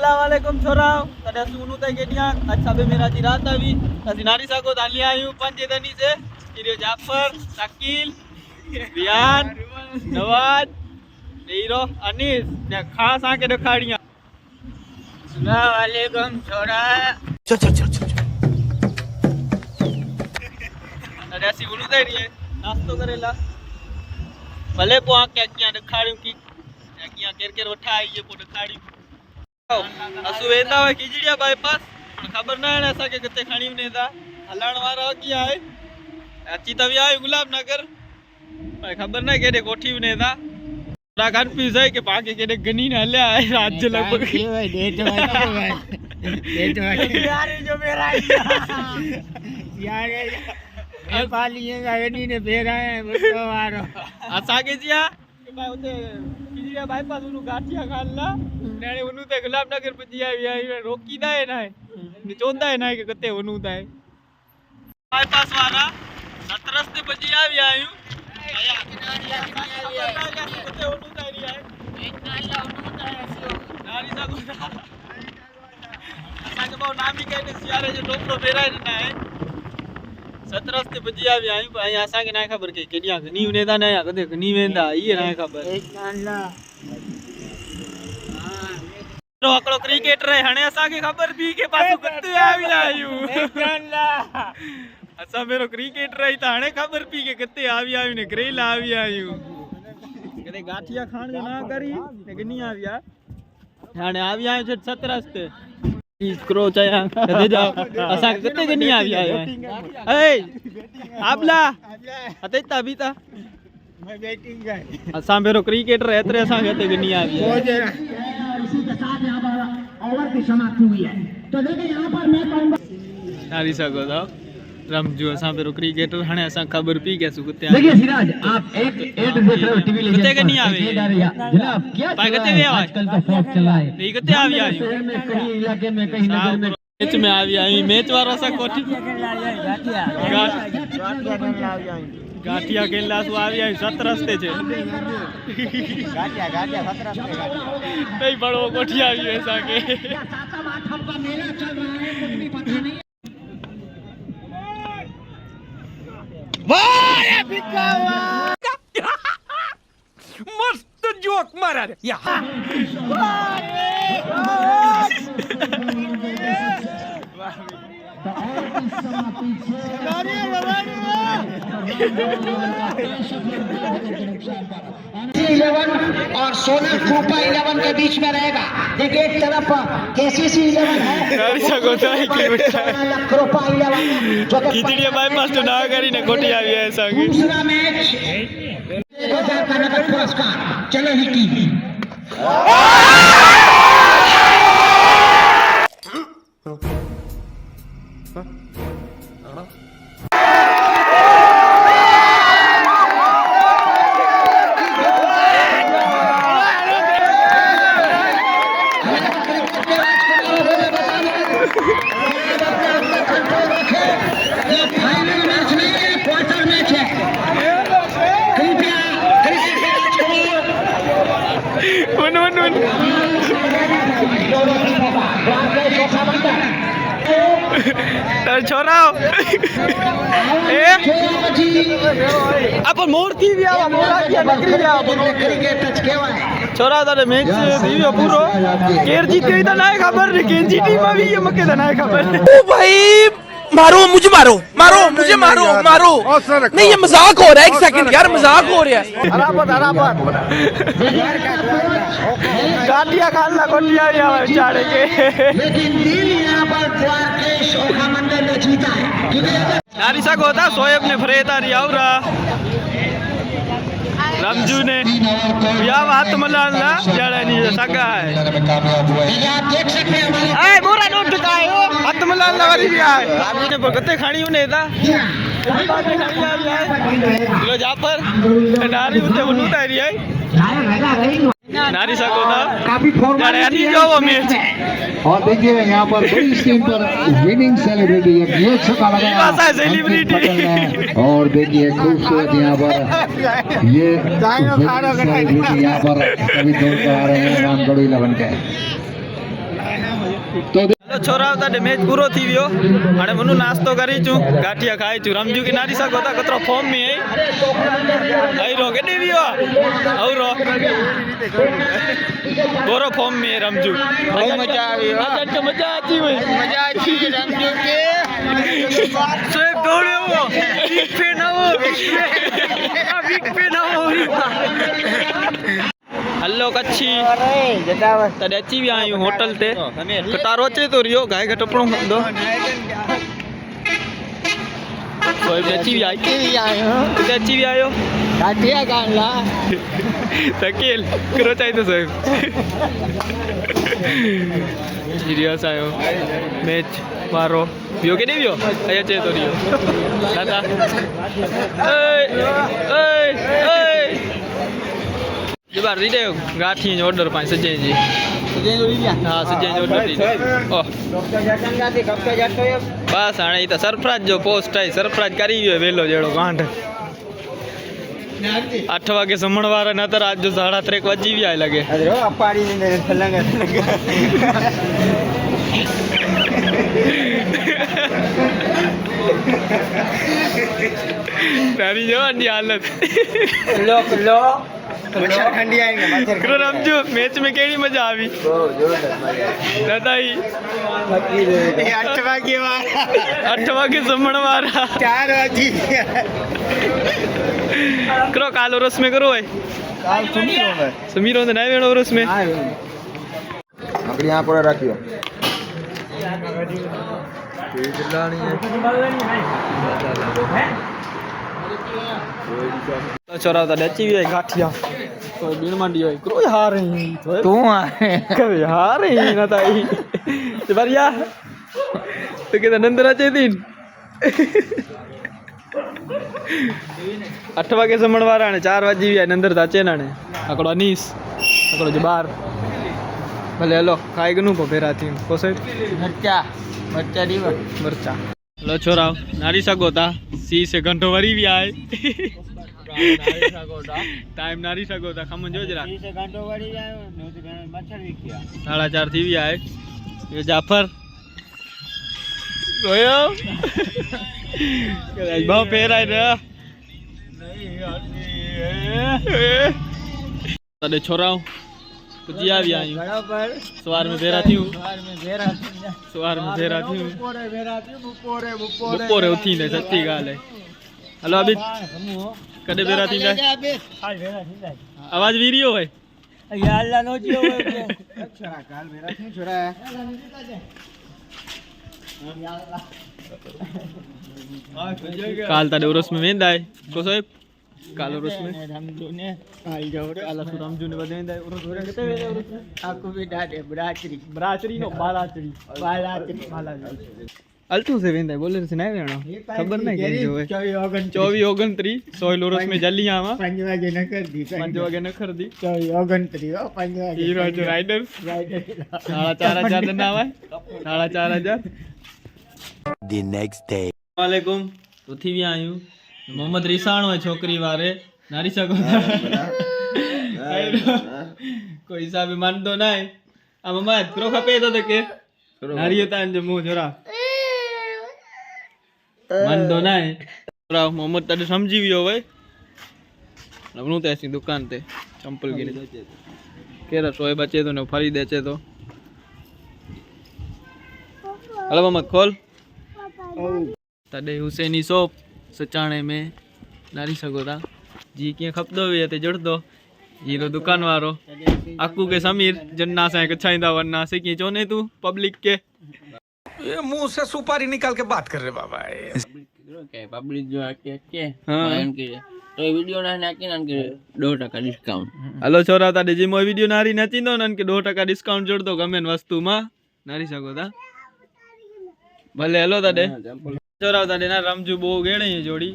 अस्सलाम वालेकुम छोराओ तने सुनु तय गेडिया अच्छा बे मेरा जी रात अभी असी नारी साको दाली आयु पंज दनी से किरियो जाफर शकील रियान नवाज नीरो अनीस ने खास आके देखाड़िया अस्सलाम वालेकुम छोरा चल तने असी सुनु तय रे नास्तो करेला भले पो आके क्या देखाड़ियो की क्या केर वठा आई ये पो देखाड़ी असु वेंदा हुआ खिजड़िया बाईपास खबर ना है ऐसा के किते खणी ने था हलाण वारा किया है अची तवी आयो गुलाब नगर भाई खबर ना केडे कोठी ने था पूरा घर पीस है के पाके केडे गनी ने हल्या है राज्य लगभग भाई डेट भाई यार जो मेरा यार ए पालिएगा एनी ने भेरा है बतो वारो असा के जिया भाई उते खिजड़िया बाईपास उनु गाठिया खाला ने उनु ते गुलाब नगर पुजी आई रोकी दा है ना ने चोंदा है ना के कते उनु दा है बाईपास वाला सतरस ते पुजी आयु आया कते उनु दा री है एक नाला उनु दा है नारी सा को असा के बो नाम ही कहने सियारे जो टोपरो फेरा ना है सतरस ते पुजी आयु भाई असा के ना खबर के केडिया गनी ने दा ना कदे गनी वेंदा ई ना खबर एक नाला आकड़ो क्रिकेटर है हणे असा के खबर भी के पासु कते आवी आयु असा मेरो क्रिकेटर है त हणे खबर पी के कते आवी ने ग्रेल आवी आयु कदे गाठिया खाण के ना करी ने गनी आविया हणे आवी आयु छ 17 ते क्रो चाया कदे जाओ असा के कते गनी आवी आयु ए आबला अते ताबीता मैं बैटिंग है असा मेरो क्रिकेटर है तरे असा के गनी आवी इसी के साथ यहाँ पर ओवर की समाप्ति हुई है तो देखिए यहाँ पर मैं कहूँगा नारी सको तो रमजू असा पे क्रिकेटर हने असा खबर पी के सुकते देखिए सिराज आप एक एड देख रहे हो टीवी ले कते के नहीं आवे जनाब क्या पाए कते वे आजकल तो फ्लॉप चला है नहीं कते आवी आई शहर में कहीं इलाके में कहीं नगर में मैच में आवी आई मैच वाला सा कोठी गाठिया खेलला सु आवी आई 17 रस्ते छे गाठिया 17 रस्ते नहीं बड़ो कोठी आवी ऐसा के हमका मेला चल रहा है कुछ भी पता नहीं वाह ये बिका मस्त जोक मारा रे या और सोना कोपा 11 के बीच में रहेगा। देखिए एक तरफ केसीसी 11 है कोपा 11 जो खिचड़िया बाईपास तो ना करी ने कोठी आवी है ऐसा के दूसरा मैच 1000 का नगद पुरस्कार चलो ही टीवी छोरा अपन मोर थी भी आवा मोरा की नकरी भी आवा क्रिकेट टच केवाय छोरा तारे मैच थी पूरो केर जीते त ना खबर रे के जीटी में भी ये मके त ना खबर ओ भाई मारो मुझे मारो मारो मुझे मारो मारो नहीं ये मजाक हो रहा है एक सेकंड यार मजाक हो रहा है हरापत गाटिया खाला कोटिया या चाड़े के लेकिन दिल यहां पर द्वारकेश ओखा मंडल ने जीता है नारी सा को होता सोएब ने फरेता री आवरा रमजू ने या बात मलाना जड़ा नहीं सका है आप देख सकते हैं ए मोरा नोट कायो हाथ मलाना वाली भी है रामी ने भगते खाणी ने था बातें खाणी आ है लो जापर नारी उते उनु तारी है नारी सको था काफी जड़ा नहीं जो वो मैच और देखिए यहाँ पर बड़ी स्क्रीन पर विनिंग सेलिब्रिटी ये छक्का लगा सेलिब्रिटी और देखिए खूबसूरत यहाँ पर ये सेलिब्रिटी यहाँ पर कभी दौड़ कर आ रहे हैं रामगढ़ 11 के तो हेलो छोरा ताडे मैच पूरो थी वियो हाणे मनु नास्तो करी चू गाठिया खाई चू रमजू के नारी सको ता कतरो फॉर्म में है आई रो केडी वियो औरो बोरो फॉर्म में रमजू मजा आवी आज मजा आती हुई मजा आती रमजू के सोएब दौड़े वो बिग पे ना वो बिग पे ना वो हलो कच्छी तॾहिं अची विया आहियूं होटल ते कतारो अचे थो रियो गाए खे टपणो पवंदो अची विया किथे अची विया आहियो तकेल किरो चाहिए साहिब रियो असांजो मैच वारो वियो केॾे वियो अॼु अचे थो रियो दादा बार दी दे गाठी जो ऑर्डर पाए सजे जी हां सजे जो ऑर्डर दी ओह बस हाणे ई त सरफराज जो पोस्ट आहे सरफराज करी वियो वेलो जेड़ो गांठ 8 वागे सुमण वारा न त रात जो 3:30 वजी विया लगे अरे अपाड़ी ने लंग तारी जो अंडी हालत लो मच्छर ठंडी आएंगे मच्छर करो रमजू मैच में केड़ी मजा आवी दादाई 8 वागे वाला 8 वागे सुमण वारा 4 वाजी करो काल उरस में करो है काल समीरो ने नहीं वेणो उरस में अपनी यहां पर रखियो चिल्लानी है छोरा तो डची भी है गाठिया तो बीन मंडी होई करो हार रही तू आ कभी हार रही ना ताई ते बढ़िया तो के नंदरा चे दिन 8 वागे समण वारा ने 4 वाजी भी नंदर दाचे ना ने आकड़ो अनीस आकड़ो जबार भले हेलो खाई गनु को फेरा थी कोसे मरचा दीवा मरचा लो छोरा नारी सको ता सी से घंटो वरी भी आए टाइम नारी सको ता खमन जो जरा सी से घंटो वरी आयो नो तो मच्छर भी किया 4:30 थी भी आए ये जाफर रोयो के भाव फेर आए रे तने छोरा पुजिया भी आई सवार में बेरा थी बपोरे उठी ने सच्ची गाल है हेलो अभी कदे बेरा थी जाए आवाज वीडियो है यार ला नो जियो छोरा काल बेरा थी छोरा काल ताडे उरस में वेंदा है को साहब काल उरस में रमजू ने आई जाओ काल रमजू ने वेंदा है उरस केते वेंदा उरस में आको भी डाडे बराचरी नो बालाचरी अल्टू से वेंदा बोले से नहीं वेणो खबर नहीं के जो है 24 29 सोइल उरस में जल्दी आवा 5 वागे न कर दी 5 वागे न कर दी 24 29 5 वागे हीरो जो राइडर 4,500 ना आवे 4,500 The next day. वालेकुम तो थी भी आयू मोहम्मद रिसाणो है छोकरी वारे नारी सको कोई हिसाब मान दो ना है आ मम्मा करो खपे तो के नारी होता है जो मुंह जोरा मान दो ना है छोरा मोहम्मद तने समझी वियो भाई नवनु ते ऐसी दुकान ते चंपल गिरी केरा सोए बचे तो ने फरी देचे तो हेलो मोहम्मद खोल तॾे हुसैनी शॉप सचाणे में नारी सघो था जी कीअं खपंदो हुई ते जुड़ंदो हीरो दुकान वारो अकू के समीर जन्ना से कछाईंदा वरना से कीअं चवने तू पब्लिक के ये मुंह से सुपारी निकाल के बात कर रहे बाबा पब्लिक जो आके के मायन के तो वीडियो ना नाकी नन के 2% डिस्काउंट हलो छोरा तॾे जी मोय वीडियो नारी नचींदो नन के 2% डिस्काउंट जुड़दो गमेन वस्तु मां नारी सघो था भले हलो तॾे छोरा तॾे ना रमजू बो गेणे जोड़ी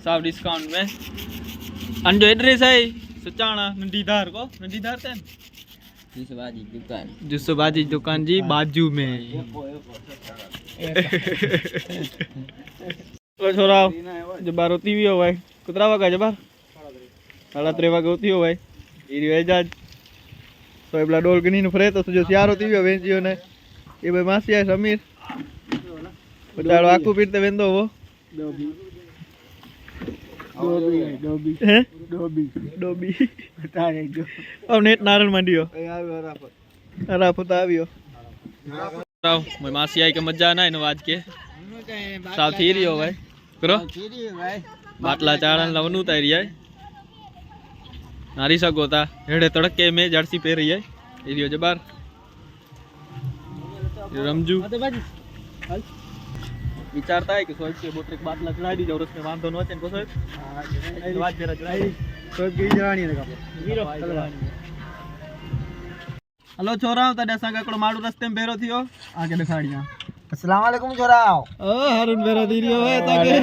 साफ डिस्काउंट में अंजो एड्रेस है सचाणा नंढी धार को नंढी धार ते जुसबाजी दुकान जी बाजू में तो छोरा जबार होती भी हो भाई कितना वगा जबार 3:30 वागे होती हो भाई ईरी वेजाज तो एबला डोल गनी न फरे तो जो सियार होती भी हो वेंजियो ने ये भाई मासी है समीर बचाड़ो आकू पीटते वेंदो वो डोबी अब नेट नारण मांडियो अराफत आवियो मैं मासी आई के मजा ना इन आज के साफ थी रही हो भाई करो बाटला चाड़न लवनु तारी है नारी सगो था हेड़े तड़के में जर्सी पहन रही है एरियो जबार रमजू विचारता है कि सोच के बोतल बाटला चढ़ाई दी जरूरत में वांधो न होचे को सोच वाज जरा चढ़ाई तो की जवानी लगा हेलो छोरा तने असा ककड़ो माड़ू रस्ते में बेरो थियो आगे दिखाड़िया अस्सलाम वालेकुम छोराओ ओ हरुन बेरो दीरियो है ताके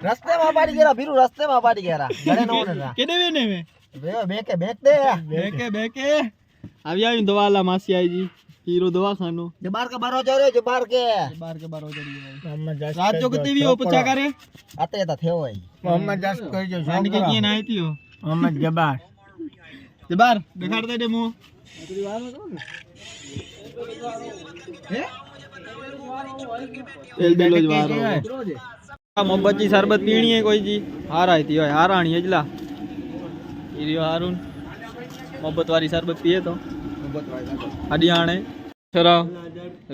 रस्ते में पाड़ी गेरा बिरु रस्ते में पाड़ी गेरा घरे न होने केडे वेने में बेके दे बेके आवी आवी दवाला मासी आई जी हीरो दवाखानो जबार का बारो चोरे जबार के बारो चढ़ी रात जो कितनी भी हो पूछा करे आते ता थे होई मोहम्मद जस कर जो सांड के की ना आई थी हो मोहम्मद जबार दिखाड़ दे मुंह तेल बेलो जवार मोहब्बत जी शरबत पीनी है कोई जी हार आई थी हाराणी अजला हीरो हारून मोहब्बत वाली शरबत पिए तो अड़ी आने छोरा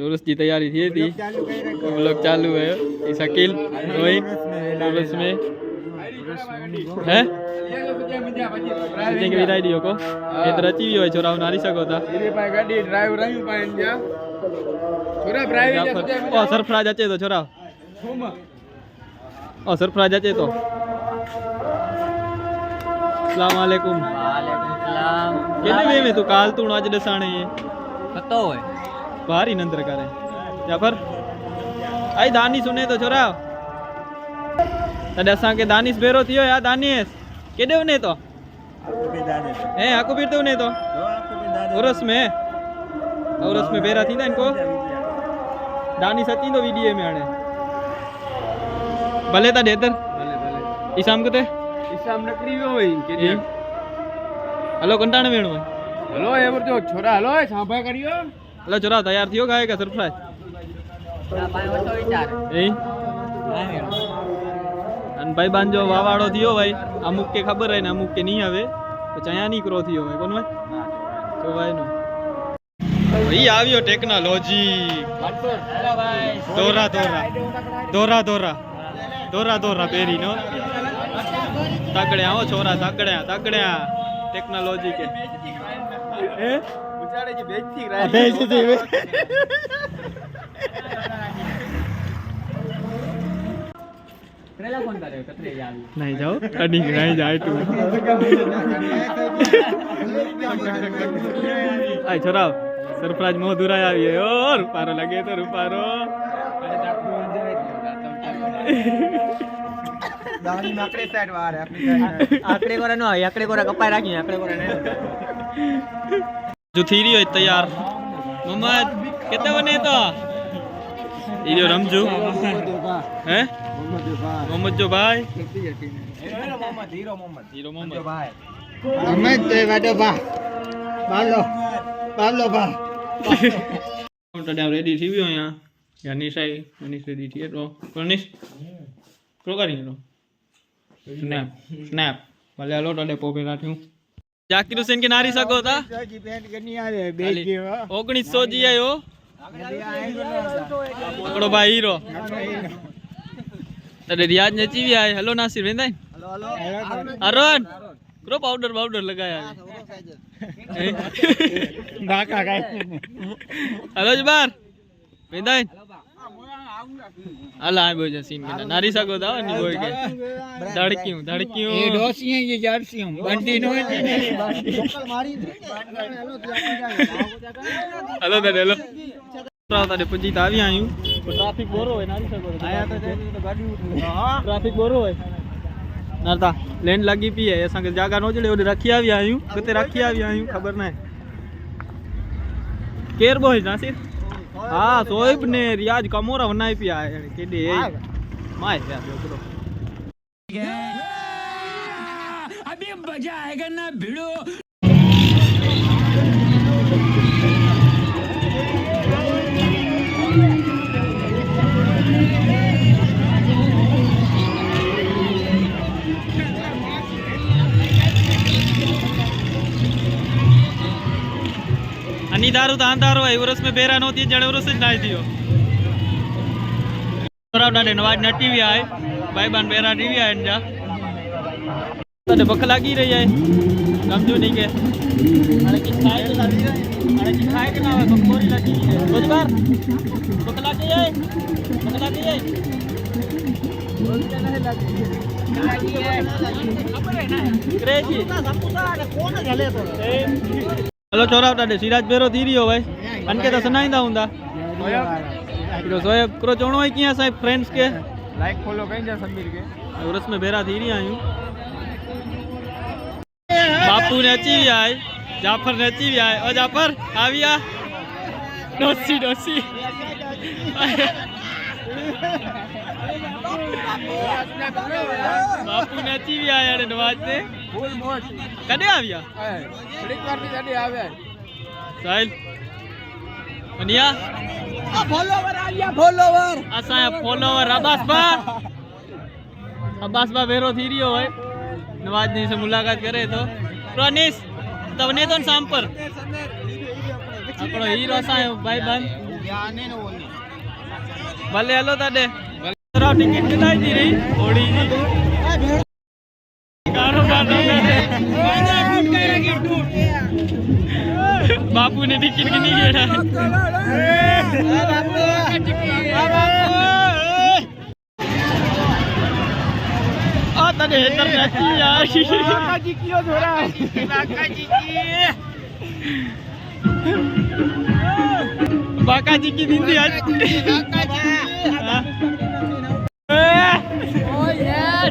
उर्स की तैयारी थी लोग चालू है ये शकील रोहित उर्स में है के विदाई दियो को इधर अची भी हो छोरा नारी सको था गाड़ी ड्राइवर रही पाइन जा छोरा ड्राइवर ओ सरफराज अचे तो छोरा ओ सरफराज अचे तो अस्सलाम वालेकुम केने वे में तू काल तू आज दसाणे पतो है भारी नंदर करे या पर आई दानी सुने तो छोरा तडे असा के दानिश बेरो थियो या दानिश केडे ने तो ए आको बीरते ने तो उरस में बेरा थी ना इनको दानिश अती तो वीडियो में आने भले ता देतर भले ईसाम कते ईसाम नकरी होई के हेलो कंटाणे वेणो हेलो ए जो छोरा हेलो सांभा करियो हेलो छोरा तैयार थियो गाय का सरप्राइज ए अन भाई बांजो वावाड़ो थियो भाई अमुक के खबर है ने अमुक के नहीं आवे तो चया नहीं करो थियो भाई कोन भाई तो भाई नो ई आवियो टेक्नोलॉजी दोरा पेरी नो तकड़े आओ छोरा तकड़े टेक्नोलॉजी के बेचारे की बेइज्जती नहीं जाओ नहीं जाए तू आई छोरा सरप्राइज मोह दूरा आई है ओ रुपारो लगे तो रुपारो दानी नकरे साइड वार है अपनी आकड़े कोरा नो आकड़े कोरा कपाय राखी आकड़े कोरा ने जो थीरी हो तैयार मोहम्मद कितने बने तो ये रमजू हैं मोहम्मद जो भाई हीरो मोहम्मद भाई हमें ते बैठो बा बालो बा टडे रेडी थी वियो या यानीश रेडी थी तो कोनिश क्रो करी रो स्नैप भले हलो टडे पोपे राठ्यू जाकिर हुसैन के नारी सको था जी पेंट करनी आ रे बेच गयो 1900 जी आयो पकड़ो भाई हीरो तडे रियाज नची भी आए हेलो नासिर वेंदा हेलो अरुण क्रो पाउडर लगाया डाका का हेलो जबार वेंदा अला बोल सीन में नारी सको था नहीं बोल के धड़कियों ये डोसियां ये जर्सियां बंटी नो मारी हेलो हेलो तारे पुजी तावी आयू ट्रैफिक बोरो है नारी सको आया तो गाड़ी हां ट्रैफिक बोरो है नरता लेन लगी पी है असा के जागा नो जड़े ओडे रखिया भी आयू कते रखिया भी आयू खबर ना केर बोय नासिर हां सोइब ने रियाज कमोरा बनाई पिया है केडे माय यार करो अभी मजा आएगा ना भिड़ो अनी दारू तान दारू है उरस में बेरा नोती जड़े उरस ज नाई दियो छोरा डाडे नवाज नटी भी आए भाई बन बेरा टीवी आए जा तने भूख लागी रही है समझो नहीं के अरे की खाए के ना बकोरी लगी है कुछ बार भूख लागी है क्रेजी हेलो छोरा डाडे सिराज बेरो थी रही हो भाई अनके तो सुनाईंदा हुंदा तो सोएब करो चवणो है किया साहब फ्रेंड्स के लाइक फॉलो कहीं जा समीर के उरस में बेरा थी रही आयूं बापू ने अची भी आए जाफर ने अची भी आए ओ जाफर आविया डोसी बापू ने अची भी आया रे नवाज ने फूल मोज कदे आविया थोड़ी बार भी जडे आवे साहिल बनिया फॉलोवर आ गया फॉलोवर असा फॉलोवर अब्बास बा बेरो थी रही हो भाई नवाज ने से मुलाकात करे तो प्रोनिस तवने तो शाम पर આપણો હીરો સાહેબ ભાઈ બંધ ભલે હેલો તાડે ટિકિટ કઢાઈ દી રહી થોડી જી बापू ने टिकट की नहीं गेड़ा आ तने हेतर नची यार काका जी कियो छोरा काका जी की बाका जी की दीदी आज काका जी ओ यार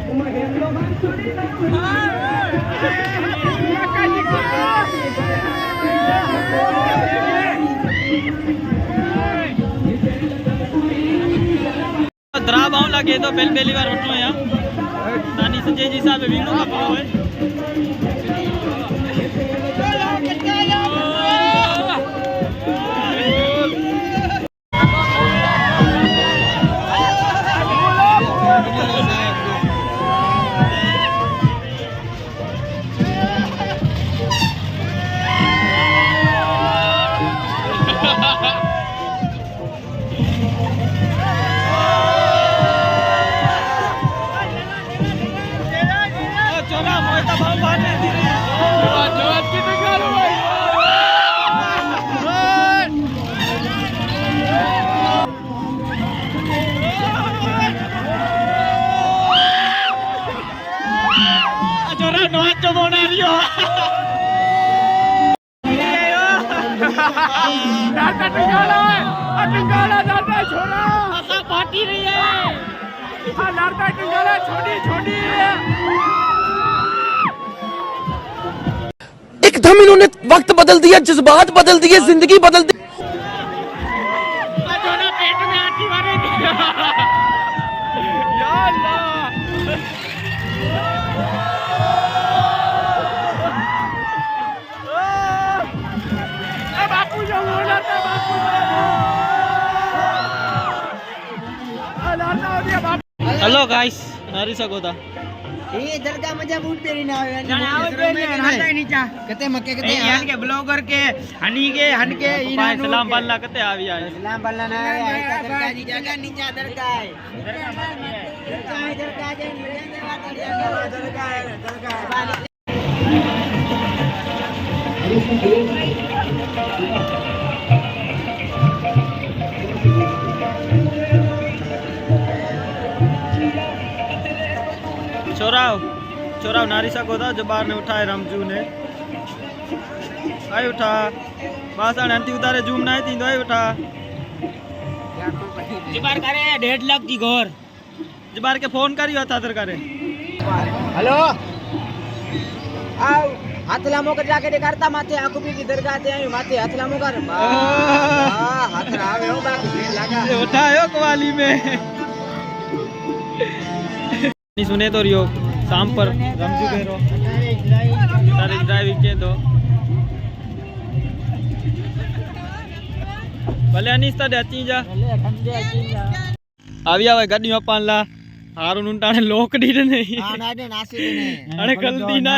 काका जी दरा बाव लगे तो पहली बार उठो यहाँ नानी संजय जी साहब वीणु का प्रो है एकदम इन्होंने वक्त बदल दिया, जज्बात बदल दिए, जिंदगी बदल दी। पेट में आटी मारे या अल्लाह बापू जो बोला था बापू हेलो गाइस नारी सको था ये दरगाह मजा बूट पेरी ना आवे जाने आवे पेरी नाता नीचा कते मक्के कते यान के ब्लॉगर के हनी के हन के इना सलाम बल्ला कते आवी आए सलाम बल्ला ना आवे दरगाह जी जगह नीचा दरगाह है दरगाह जे दरगाह है छोराव नारी सको था जबार ने उठाए रमजू ने आई उठा बासण अंती उतारे जूम ना थी तो आई उठा जबार करे 1.5 लाख की घोर जबार के फोन करियो था तर करे हेलो आओ हाथ लामो कर जाके दिखाता माथे आकुबी की दरगाह ते आयो माथे हाथ लामो कर हां हाथ आवे हो बाकी लगा उठायो कवाली में नहीं सुने तो रियो शाम पर रमजू करो तारे ड्राइविंग के दो भले अनीस ता अची जा आवी आवे गाड़ी अपान ला हारू नुंटाने लोक दी ने हां ना दे नासी ने अरे गलती ना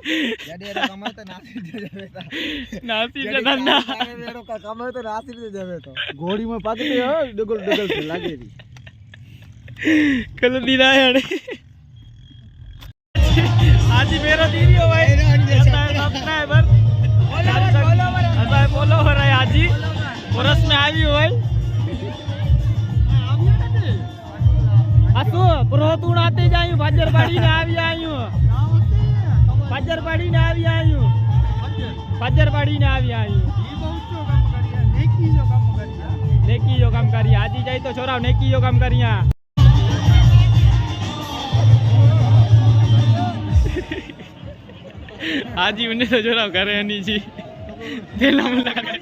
जडे रो कमाए तो नासी दे जावे ता नासी से धंधा रो का कमाए तो नासी दे जावे तो घोड़ी में पकड़े हो डगल डगल से लागे री कल दिन आया ने आज मेरा वीडियो भाई सब्सक्राइबर फॉलो हो रहा है आज ही वर्ष में आई हो भाई असो प्रोतुण आते जायूं फजरबाड़ी ने આવી આયું फजरबाड़ी ने આવી આયું फजरबाड़ी ने આવી આયું नेकी जो काम करिया आज ही जाई तो छोरा नेकी जो काम करिया आज ही उन्हें तो छोरा करे नहीं जी तेला में लगा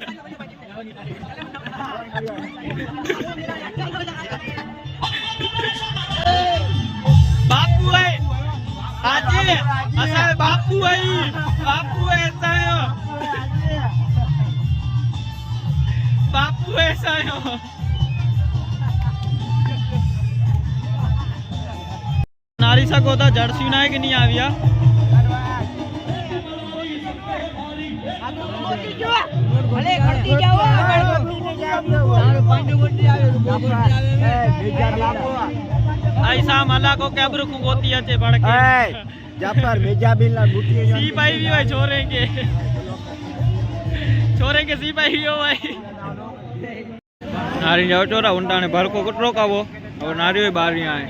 बापू है आज असा बापू है ऐसा है बापू ऐसा है नारी सको तो जर्सी ना है कि नहीं आविया भले करती जाओ ऐसा मला को कैब्र को गोती अच्छे पड़ के जापर मेजा बिल्ला गुटी सी पाई भी भाई छोरे के सी पाई भी हो भाई नारी जाओ चोरा उंटा ने भर को कुटरो का वो और नारी बाहर ही आए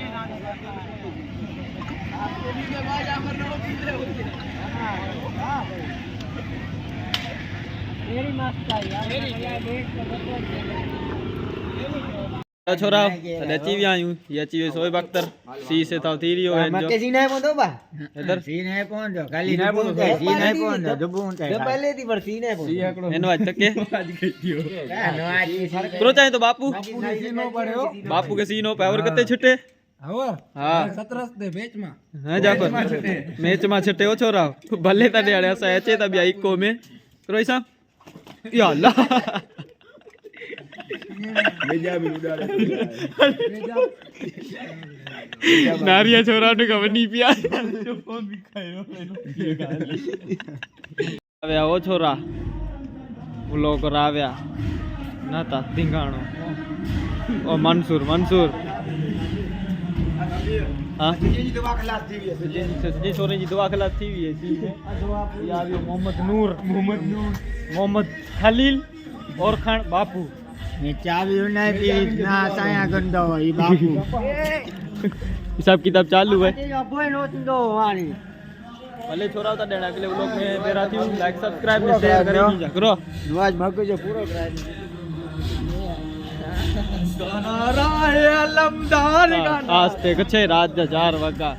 छोरा अची भी आयूं ये अची वे सोए बख्तर सी से था थी रियो है जो मके सीने पहुंचो बा इधर सीने पहुंचो खाली सीने पहुंचो दुबून थे पहले थी पर सीने पहुंचो एनो आज तक के आज करो चाहे तो बापू सीनो पड़यो बापू के सीनो पे और कितने छुट्टे हां 17 दे मैच में हां जापर मैच में छुट्टे हो छोरा भले तने अड़े असा अचे त बि इको में करो साहब या अल्लाह मेजा भी उड़ाड़े नारिया छोरा ने खबर नहीं पिया जो फोन भी खायो आव्या ओ छोरा व्लॉग कराव्या नता धिंगाणो ओ मंसूर हां जी दवा खलास थी जी छोरे जी दवा खलास थी है जी ये आव्यो मोहम्मद खलील और खान बापू ने चावी ने पी ना साया गंदो ई बापू हिसाब किताब चालू है अबोय नोंदो वाणी भले छोरा था देना अगले व्लॉग में तेरा थी लाइक सब्सक्राइब ने शेयर करी जा करो नवाज मगजो पूरो ट्राई नाराय अलमदार आस्ते कछे रात जा 4 वागा